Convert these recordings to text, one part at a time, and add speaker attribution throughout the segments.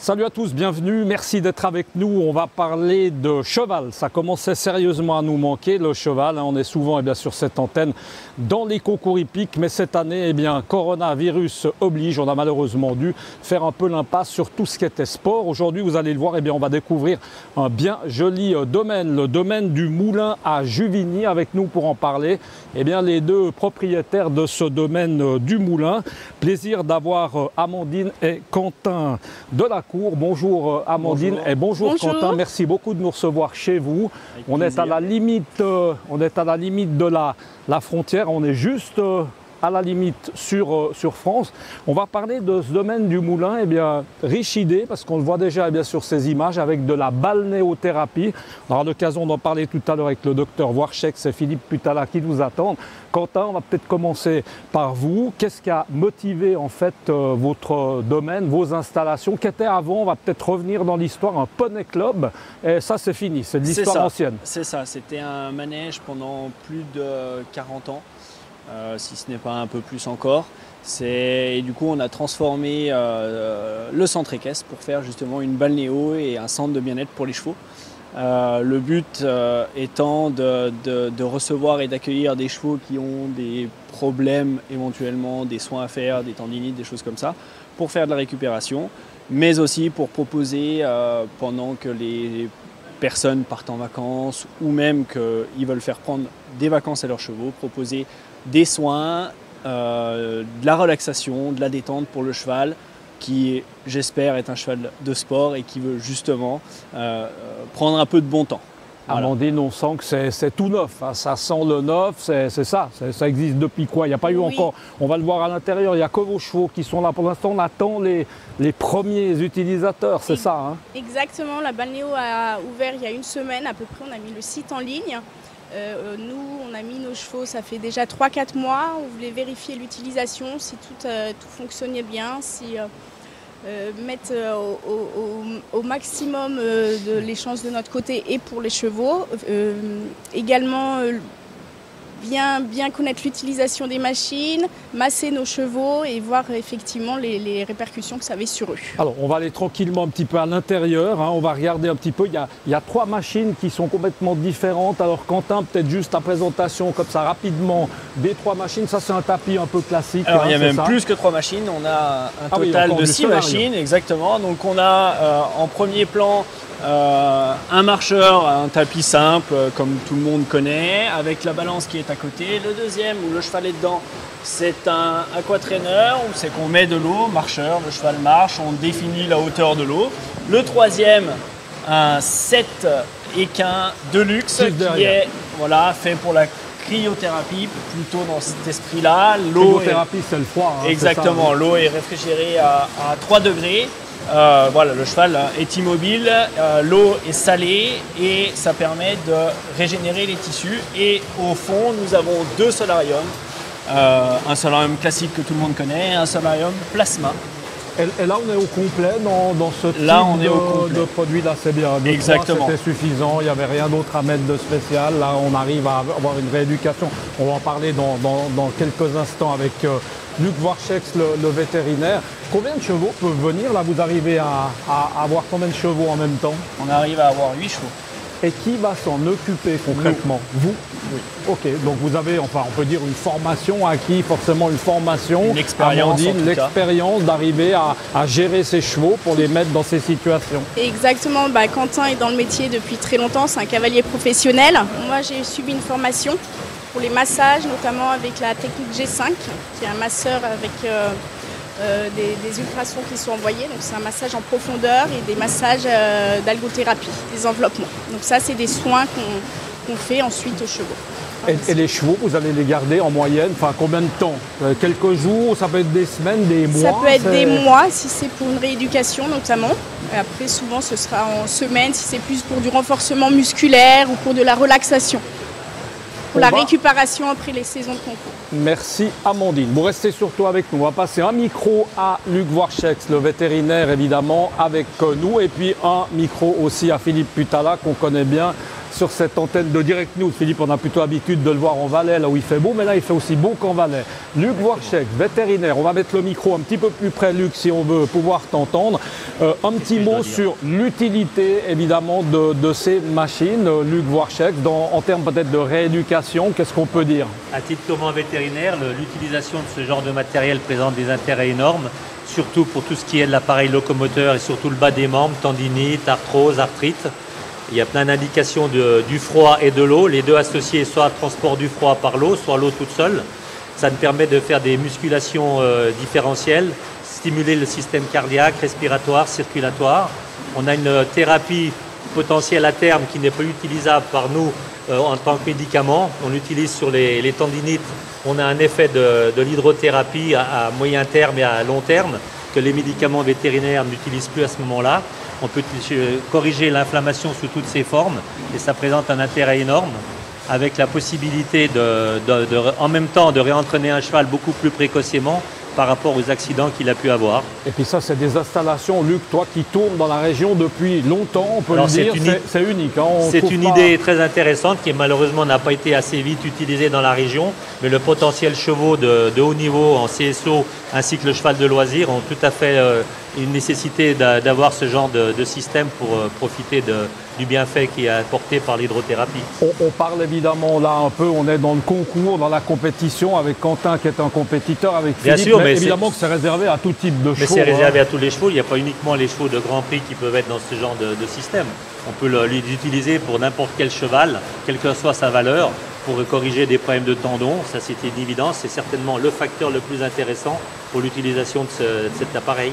Speaker 1: Salut à tous, bienvenue, merci d'être avec nous. On va parler de cheval. Ça commençait sérieusement à nous manquer, le cheval. On est souvent sur cette antenne dans les concours hippiques, mais cette année, coronavirus oblige. On a malheureusement dû faire un peu l'impasse sur tout ce qui était sport. Aujourd'hui, vous allez le voir, on va découvrir un bien joli domaine, le domaine du Moulin à Juvigny. Avec nous pour en parler, les deux propriétaires de ce domaine du Moulin. Plaisir d'avoir Amandine et Quentin de la Cour. Bonjour Amandine.
Speaker 2: Bonjour.
Speaker 1: Et bonjour Quentin, merci beaucoup de nous recevoir chez vous. On est à la limite, de la frontière, on est juste à la limite sur France. On va parler de ce domaine du Moulin, riche idée, parce qu'on le voit déjà sur ces images avec de la balnéothérapie. On aura l'occasion d'en parler tout à l'heure avec le docteur Warchex et Philippe Putala qui nous attendent. Quentin, on va peut-être commencer par vous. Qu'est-ce qui a motivé en fait votre domaine, vos installations qui étaient avant? On va peut-être revenir dans l'histoire, un poney club. Et ça, c'est fini, c'est de l'histoire ancienne.
Speaker 2: C'est ça, c'était un manège pendant plus de 40 ans. Si ce n'est pas un peu plus encore. Et du coup, on a transformé le centre équestre pour faire justement une balnéo et un centre de bien-être pour les chevaux. Le but étant de recevoir et d'accueillir des chevaux qui ont des problèmes, éventuellement des soins à faire, des tendinites, des choses comme ça, pour faire de la récupération, mais aussi pour proposer, pendant que les personnes partent en vacances ou même qu'ils veulent faire prendre des vacances à leurs chevaux, proposer des soins, de la relaxation, de la détente pour le cheval qui, j'espère, est un cheval de sport et qui veut justement prendre un peu de bon temps. Voilà.
Speaker 1: Amandine, on sent que c'est tout neuf, hein. Ça sent le neuf, c'est ça, ça existe depuis quoi? Il n'y a pas eu encore, on va le voir à l'intérieur, il n'y a que vos chevaux qui sont là. Pour l'instant, on attend les premiers utilisateurs, c'est ça hein?
Speaker 3: Exactement, la balnéo a ouvert il y a une semaine à peu près, on a mis le site en ligne. Nous, on a mis nos chevaux, ça fait déjà 3-4 mois. On voulait vérifier l'utilisation, si tout fonctionnait bien, si mettre au maximum les chances de notre côté et pour les chevaux. Également, bien connaître l'utilisation des machines, masser nos chevaux et voir effectivement les répercussions que ça avait sur eux.
Speaker 1: Alors, on va aller tranquillement un petit peu à l'intérieur, hein. On va regarder un petit peu. Il y a 3 machines qui sont complètement différentes. Alors, Quentin, peut-être juste ta présentation comme ça rapidement des 3 machines. Ça, c'est un tapis un peu classique.
Speaker 2: Alors, il y a même plus que 3 machines. On a un total de 6 machines, exactement. Donc, on a en premier plan un marcheur, un tapis simple comme tout le monde connaît, avec la balance qui est à côté. Le deuxième où le cheval est dedans, c'est un aquatrainer où c'est qu'on met de l'eau, marcheur, le cheval marche, on définit la hauteur de l'eau. Le troisième, un 7 équin de luxe qui est fait pour la cryothérapie, plutôt dans cet esprit-là.
Speaker 1: Cryothérapie, c'est le froid. Hein,
Speaker 2: exactement, l'eau est réfrigérée à 3 degrés. Le cheval est immobile, l'eau est salée et ça permet de régénérer les tissus. Et au fond, nous avons 2 solariums, un solarium classique que tout le monde connaît et un solarium plasma.
Speaker 1: Et là, on est au complet dans ce type de produit. Là, c'est bien.
Speaker 2: Exactement.
Speaker 1: C'était suffisant, il n'y avait rien d'autre à mettre de spécial. Là, on arrive à avoir une rééducation. On va en parler dans quelques instants avec Luc Warchex, le vétérinaire. Combien de chevaux peuvent venir? Là, vous arrivez à avoir combien de chevaux en même temps?
Speaker 2: On arrive à avoir 8 chevaux.
Speaker 1: Et qui va s'en occuper concrètement? Vous?
Speaker 2: Oui.
Speaker 1: Ok, donc vous avez, on peut dire une formation acquis, forcément une formation,
Speaker 2: l'expérience
Speaker 1: d'arriver à gérer ses chevaux pour les mettre dans ces situations.
Speaker 3: Exactement, Quentin est dans le métier depuis très longtemps, c'est un cavalier professionnel. Moi, j'ai subi une formation pour les massages, notamment avec la technique G5, qui est un masseur avec des ultrasons qui sont envoyés. Donc c'est un massage en profondeur et des massages d'algothérapie, des enveloppements. Donc ça, c'est des soins qu'on fait ensuite aux chevaux.
Speaker 1: Et les chevaux, vous allez les garder en moyenne, combien de temps? Quelques jours, ça peut être des semaines, des mois?
Speaker 3: Ça peut être des mois si c'est pour une rééducation notamment. Et après, souvent, ce sera en semaine si c'est plus pour du renforcement musculaire ou pour de la relaxation. Pour la récupération après les saisons de concours.
Speaker 1: Merci Amandine. Vous restez surtout avec nous. On va passer un micro à Luc Warchex, le vétérinaire évidemment, avec nous. Et puis un micro aussi à Philippe Putala, qu'on connaît bien. sur cette antenne de Direct News. Philippe, on a plutôt l'habitude de le voir en Valais, là où il fait beau, mais là il fait aussi beau qu'en Valais. Luc Warchek, vétérinaire, on va mettre le micro un petit peu plus près, Luc, si on veut pouvoir t'entendre. Un petit mot sur l'utilité, évidemment, de ces machines, Luc Warchek, en termes peut-être de rééducation, qu'est-ce qu'on peut dire?
Speaker 4: À titre purement vétérinaire, l'utilisation de ce genre de matériel présente des intérêts énormes, surtout pour tout ce qui est de l'appareil locomoteur et surtout le bas des membres, tendinite, arthrose, arthrite. Il y a plein d'indications du froid et de l'eau, les deux associés, soit transport du froid par l'eau, soit l'eau toute seule. Ça nous permet de faire des musculations différentielles, stimuler le système cardiaque, respiratoire, circulatoire. On a une thérapie potentielle à terme qui n'est pas utilisable par nous en tant que médicament. On l'utilise sur les tendinites. On a un effet de l'hydrothérapie à moyen terme et à long terme que les médicaments vétérinaires n'utilisent plus à ce moment-là. On peut corriger l'inflammation sous toutes ses formes et ça présente un intérêt énorme avec la possibilité en même temps de réentraîner un cheval beaucoup plus précocement par rapport aux accidents qu'il a pu avoir.
Speaker 1: Et puis ça, c'est des installations, Luc, toi qui tournes dans la région depuis longtemps, on peut le dire, c'est unique. Hein,
Speaker 4: c'est une idée très intéressante qui malheureusement n'a pas été assez vite utilisée dans la région, mais le potentiel chevaux de haut niveau en CSO ainsi que le cheval de loisir ont tout à fait une nécessité d'avoir ce genre de système pour profiter du bienfait qui est apporté par l'hydrothérapie.
Speaker 1: On parle évidemment là un peu, on est dans le concours, dans la compétition avec Quentin qui est un compétiteur, avec Philippe.
Speaker 4: Bien sûr,
Speaker 1: mais évidemment que c'est réservé à tout type de chevaux.
Speaker 4: Mais c'est réservé à tous les chevaux, il n'y a pas uniquement les chevaux de Grand Prix qui peuvent être dans ce genre de système. On peut l'utiliser pour n'importe quel cheval, quelle que soit sa valeur, pour corriger des problèmes de tendons. Ça, c'était une évidence, c'est certainement le facteur le plus intéressant pour l'utilisation de cet appareil.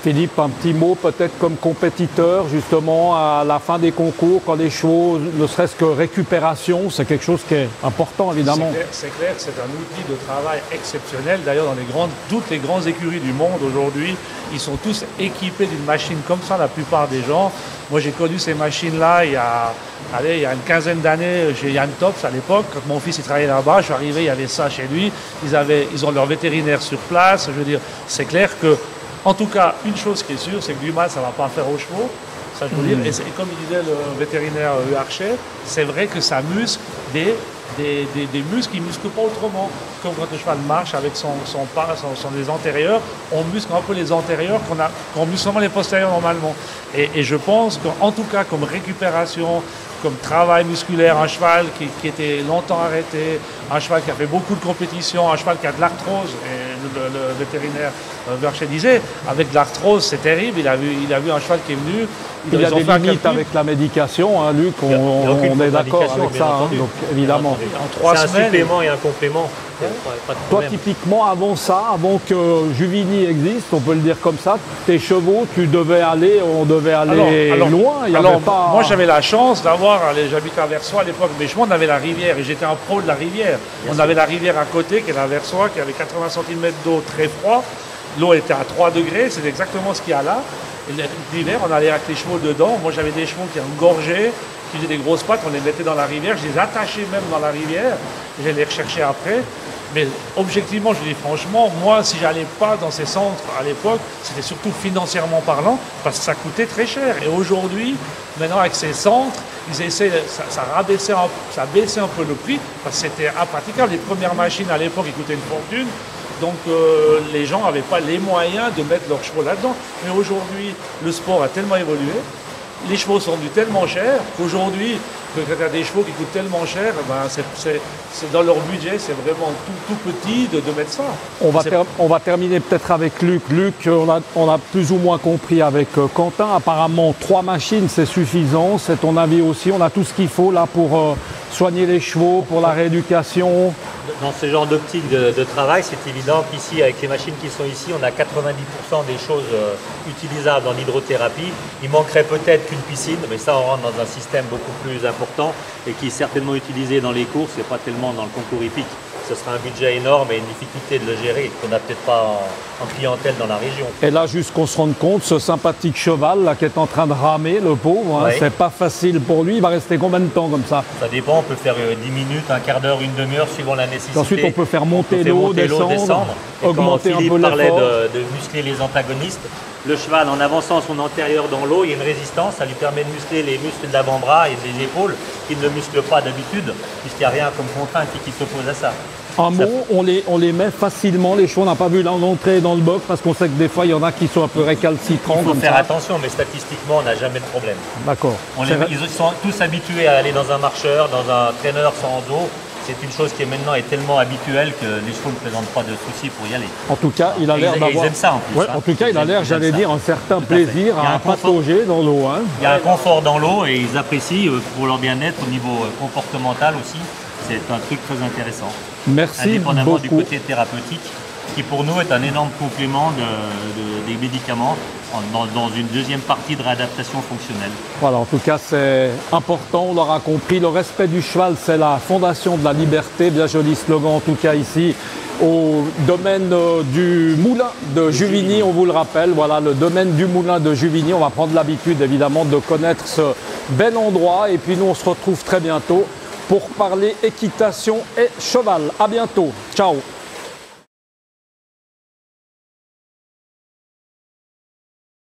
Speaker 1: Philippe, un petit mot peut-être comme compétiteur, justement, à la fin des concours, quand les chevaux, ne serait-ce que récupération, c'est quelque chose qui est important, évidemment.
Speaker 5: C'est clair que c'est un outil de travail exceptionnel. D'ailleurs, dans toutes les grandes écuries du monde aujourd'hui, ils sont tous équipés d'une machine comme ça, la plupart des gens. Moi, j'ai connu ces machines-là il y a une quinzaine d'années chez Yann Tops à l'époque. Quand mon fils il travaillait là-bas, je suis arrivé, il y avait ça chez lui. Ils ont leur vétérinaire sur place. Je veux dire, c'est clair que en tout cas, une chose qui est sûre, c'est que du mal, ça ne va pas faire aux chevaux. Ça, je veux dire. Et comme il disait le vétérinaire Archer, c'est vrai que ça muscle des muscles qui ne musclent pas autrement. Comme quand le cheval marche avec son pas, les antérieurs, on muscle un peu les antérieurs qu'on muscle seulement les postérieurs normalement. Et je pense qu'en tout cas, comme récupération, comme travail musculaire, un cheval qui était longtemps arrêté, un cheval qui a fait beaucoup de compétitions, un cheval qui a de l'arthrose, et le vétérinaire Verchet disait, avec de l'arthrose c'est terrible, il a vu un cheval qui est venu.
Speaker 1: Il y a des limites avec la médication, hein, Luc, on est d'accord avec ça, hein, donc évidemment.
Speaker 4: En 3 semaines, un supplément et un complément.
Speaker 1: Toi, typiquement, avant ça, avant que Juvigny existe, on peut le dire comme ça, tes chevaux, on devait aller loin.
Speaker 5: Moi, j'avais la chance j'habitais à Versoix à l'époque, mais on avait la rivière et j'étais un pro de la rivière. On avait la rivière à côté, qui est la Versoix, qui avait 80 cm d'eau très froid. L'eau était à 3 degrés, c'est exactement ce qu'il y a là. L'hiver, on allait avec les chevaux dedans. Moi, j'avais des chevaux qui engorgeaient, qui faisaient des grosses pattes, on les mettait dans la rivière. Je les attachais même dans la rivière. Je les recherchais après. Mais objectivement, je dis franchement, moi, si j'allais pas dans ces centres à l'époque, c'était surtout financièrement parlant, parce que ça coûtait très cher. Et aujourd'hui, maintenant, avec ces centres, ils essaient, ça baissait un peu le prix, parce que c'était impraticable. Les premières machines à l'époque, ils coûtaient une fortune. Donc les gens n'avaient pas les moyens de mettre leurs chevaux là-dedans. Mais aujourd'hui, le sport a tellement évolué, les chevaux sont devenus tellement chers qu'aujourd'hui, quand il y a des chevaux qui coûtent tellement cher, c'est dans leur budget, c'est vraiment tout petit de mettre ça.
Speaker 1: On va terminer peut-être avec Luc. Luc, on a plus ou moins compris avec Quentin. Apparemment, 3 machines, c'est suffisant. C'est ton avis aussi. On a tout ce qu'il faut là pour soigner les chevaux, pour la rééducation.
Speaker 4: Dans ce genre d'optique de travail, c'est évident qu'ici, avec les machines qui sont ici, on a 90% des choses utilisables dans l'hydrothérapie. Il manquerait peut-être qu'une piscine, mais ça, on rentre dans un système beaucoup plus important et qui est certainement utilisé dans les courses et pas tellement dans le concours hippique. ce sera un budget énorme et une difficulté de le gérer qu'on n'a peut-être pas en clientèle dans la région.
Speaker 1: Et là, juste qu'on se rende compte, ce sympathique cheval là qui est en train de ramer, le pauvre, hein,
Speaker 4: Ouais.
Speaker 1: c'est pas facile pour lui. Il va rester combien de temps comme ça?
Speaker 4: Ça dépend, on peut faire 10 minutes, un quart d'heure, une demi-heure suivant la nécessité.
Speaker 1: Ensuite, on peut faire monter
Speaker 4: On peut
Speaker 1: l'eau, descendre,
Speaker 4: Et
Speaker 1: augmenter
Speaker 4: quand
Speaker 1: un
Speaker 4: Philippe
Speaker 1: peu
Speaker 4: parlait
Speaker 1: l'effort.
Speaker 4: de muscler les antagonistes, le cheval, en avançant son antérieur dans l'eau, il y a une résistance, ça lui permet de muscler les muscles de l'avant-bras et des épaules, qui ne le musclent pas d'habitude, puisqu'il n'y a rien comme contrainte qui s'oppose à ça.
Speaker 1: En mot, on les met facilement, les chevaux. On n'a pas vu l'entrée dans le box parce qu'on sait que des fois, il y en a qui sont un peu récalcitrants.
Speaker 4: Il faut
Speaker 1: comme
Speaker 4: faire
Speaker 1: ça.
Speaker 4: attention, mais statistiquement, on n'a jamais de problème.
Speaker 1: D'accord.
Speaker 4: Ils sont tous habitués à aller dans un marcheur, dans un traîneur sans dos. C'est une chose qui maintenant est tellement habituelle que les chevaux ne présentent pas de soucis pour y aller.
Speaker 1: En tout cas, il a l'air
Speaker 4: Ils
Speaker 1: d'avoir.
Speaker 4: aiment ça en plus.
Speaker 1: Ouais,
Speaker 4: hein.
Speaker 1: en tout cas, il a l'air,
Speaker 4: Ils aiment
Speaker 1: j'allais
Speaker 4: ça.
Speaker 1: dire, un certain
Speaker 4: Tout à fait.
Speaker 1: plaisir
Speaker 4: Il y a
Speaker 1: à
Speaker 4: un confort.
Speaker 1: patauger dans l'eau. Hein.
Speaker 4: Il y a un confort dans l'eau et ils apprécient pour leur bien-être au niveau comportemental aussi. C'est un truc très intéressant.
Speaker 1: Merci
Speaker 4: Indépendamment du
Speaker 1: beaucoup.
Speaker 4: côté thérapeutique, qui pour nous est un énorme complément des médicaments dans une deuxième partie de réadaptation fonctionnelle.
Speaker 1: Voilà, en tout cas, c'est important, on l'aura compris. Le respect du cheval, c'est la fondation de la liberté. Bien joli slogan, en tout cas, ici, au domaine du moulin de Juvigny, on vous le rappelle. Voilà, le domaine du moulin de Juvigny. On va prendre l'habitude, évidemment, de connaître ce bel endroit. Et puis, nous, on se retrouve très bientôt pour parler équitation et cheval. À bientôt. Ciao.